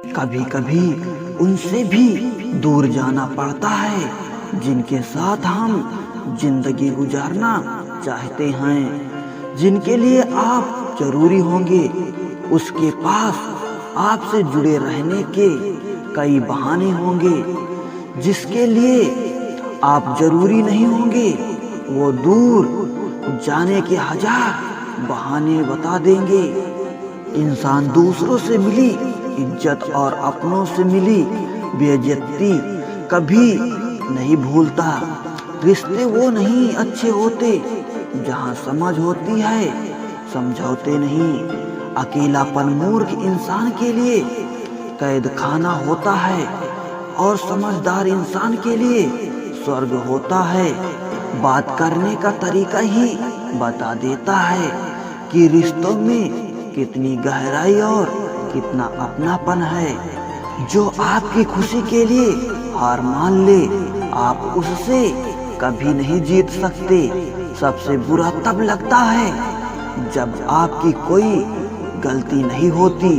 कभी कभी उनसे भी दूर जाना पड़ता है जिनके साथ हम जिंदगी गुजारना चाहते हैं, जिनके लिए आप जरूरी होंगे। उसके पास आपसे जुड़े रहने के कई बहाने होंगे, जिसके लिए आप जरूरी नहीं होंगे। वो दूर जाने के हजार बहाने बता देंगे। इंसान दूसरों से मिली इज्जत और अपनों से मिली बेइज्जती कभी नहीं भूलता। रिश्ते वो नहीं अच्छे होते जहाँ समझ होती है, समझौते नहीं। अकेलापन मूर्ख इंसान के लिए कैद खाना होता है और समझदार इंसान के लिए स्वर्ग होता है। बात करने का तरीका ही बता देता है कि रिश्तों में कितनी गहराई और कितना अपनापन है। जो आपकी खुशी के लिए हार मान ले, आप उससे कभी नहीं जीत सकते। सबसे बुरा तब लगता है जब आपकी कोई गलती नहीं होती,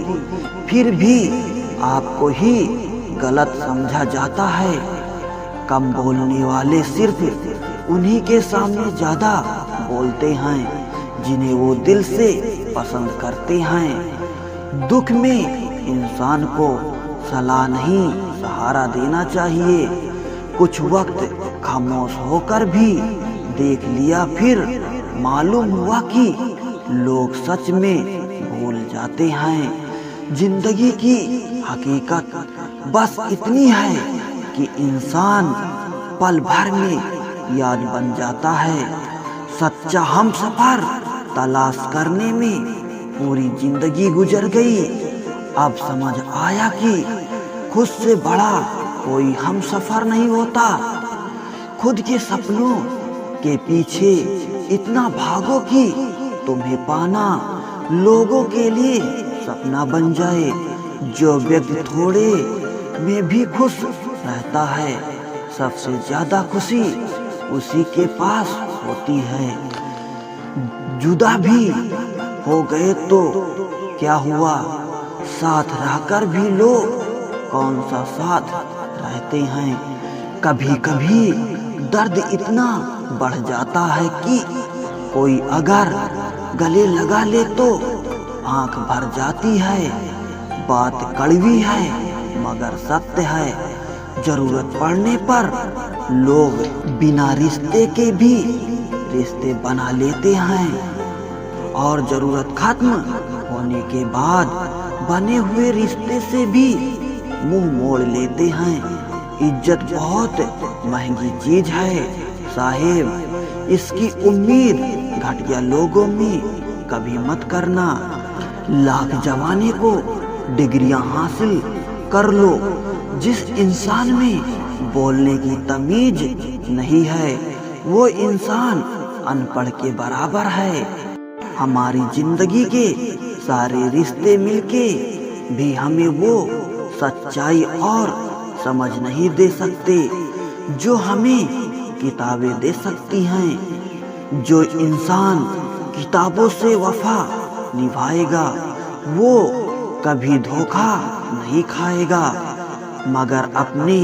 फिर भी आपको ही गलत समझा जाता है। कम बोलने वाले सिर्फ उन्हीं के सामने ज्यादा बोलते हैं जिन्हें वो दिल से पसंद करते हैं। दुख में इंसान को सलाह नहीं, सहारा देना चाहिए। कुछ वक्त खामोश होकर भी देख लिया, फिर मालूम हुआ कि लोग सच में भूल जाते हैं। जिंदगी की हकीकत बस इतनी है कि इंसान पल भर में याद बन जाता है। सच्चा हमसफर तलाश करने में पूरी जिंदगी गुजर गई। अब समझ आया कि खुद से बड़ा कोई हमसफर नहीं होता। खुद के सपनों के पीछे इतना भागो कि तुम्हें पाना लोगों के लिए सपना बन जाए। जो व्यक्ति थोड़े में भी खुश रहता है, सबसे ज्यादा खुशी उसी के पास होती है। जुदा भी हो गए तो क्या हुआ, साथ रहकर भी लोग कौन सा साथ रहते हैं। कभी कभी दर्द इतना बढ़ जाता है कि कोई अगर गले लगा ले तो आंख भर जाती है। बात कड़वी है मगर सत्य है। जरूरत पड़ने पर लोग बिना रिश्ते के भी रिश्ते बना लेते हैं और जरूरत खत्म होने के बाद बने हुए रिश्ते से भी मुंह मोड़ लेते हैं। इज्जत बहुत महंगी चीज है साहेब, इसकी उम्मीद घटिया लोगों में कभी मत करना। लाख जमाने को डिग्रियां हासिल कर लो, जिस इंसान में बोलने की तमीज नहीं है वो इंसान अनपढ़ के बराबर है। हमारी जिंदगी के सारे रिश्ते मिलके भी हमें वो सच्चाई और समझ नहीं दे सकते जो हमें किताबें दे सकती हैं। जो इंसान किताबों से वफा निभाएगा वो कभी धोखा नहीं खाएगा, मगर अपनी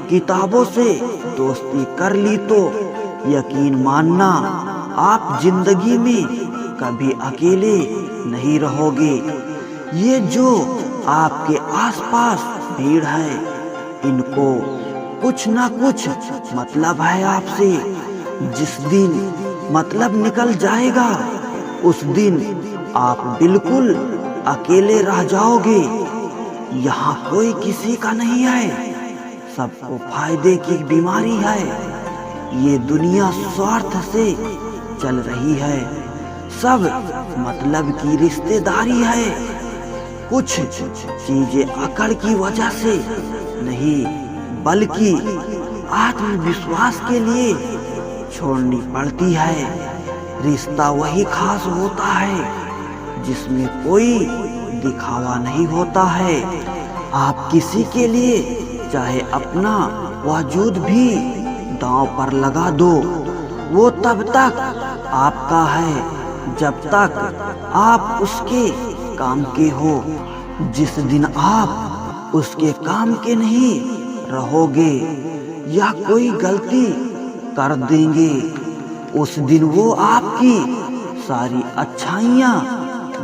किताबों से दोस्ती कर ली तो यकीन मानना आप जिंदगी में कभी अकेले नहीं रहोगे। ये जो आपके आसपास भीड़ है, इनको कुछ ना कुछ मतलब है आपसे। जिस दिन मतलब निकल जाएगा उस दिन आप बिल्कुल अकेले रह जाओगे। यहाँ कोई किसी का नहीं है, सबको फायदे की बीमारी है। ये दुनिया स्वार्थ से चल रही है, सब मतलब की रिश्तेदारी है। कुछ चीजें अकड़ की वजह से नहीं बल्कि आत्मविश्वास के लिए छोड़नी पड़ती है। रिश्ता वही खास होता है जिसमें कोई दिखावा नहीं होता है। आप किसी के लिए चाहे अपना वजूद भी दांव पर लगा दो, वो तब तक आपका है जब तक आप उसके काम के हो। जिस दिन आप उसके काम के नहीं रहोगे या कोई गलती कर देंगे, उस दिन वो आपकी सारी अच्छाइयाँ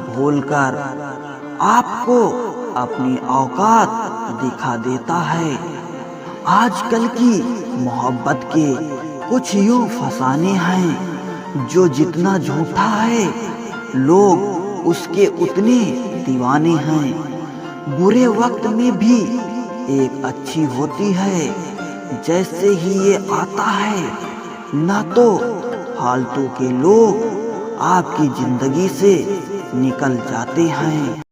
भूलकर आपको अपनी औकात दिखा देता है। आजकल की मोहब्बत के कुछ यूं फसाने हैं, जो जितना झूठा है लोग उसके उतने दीवाने हैं। बुरे वक्त में भी एक अच्छी होती है, जैसे ही ये आता है ना तो फालतू के लोग आपकी जिंदगी से निकल जाते हैं।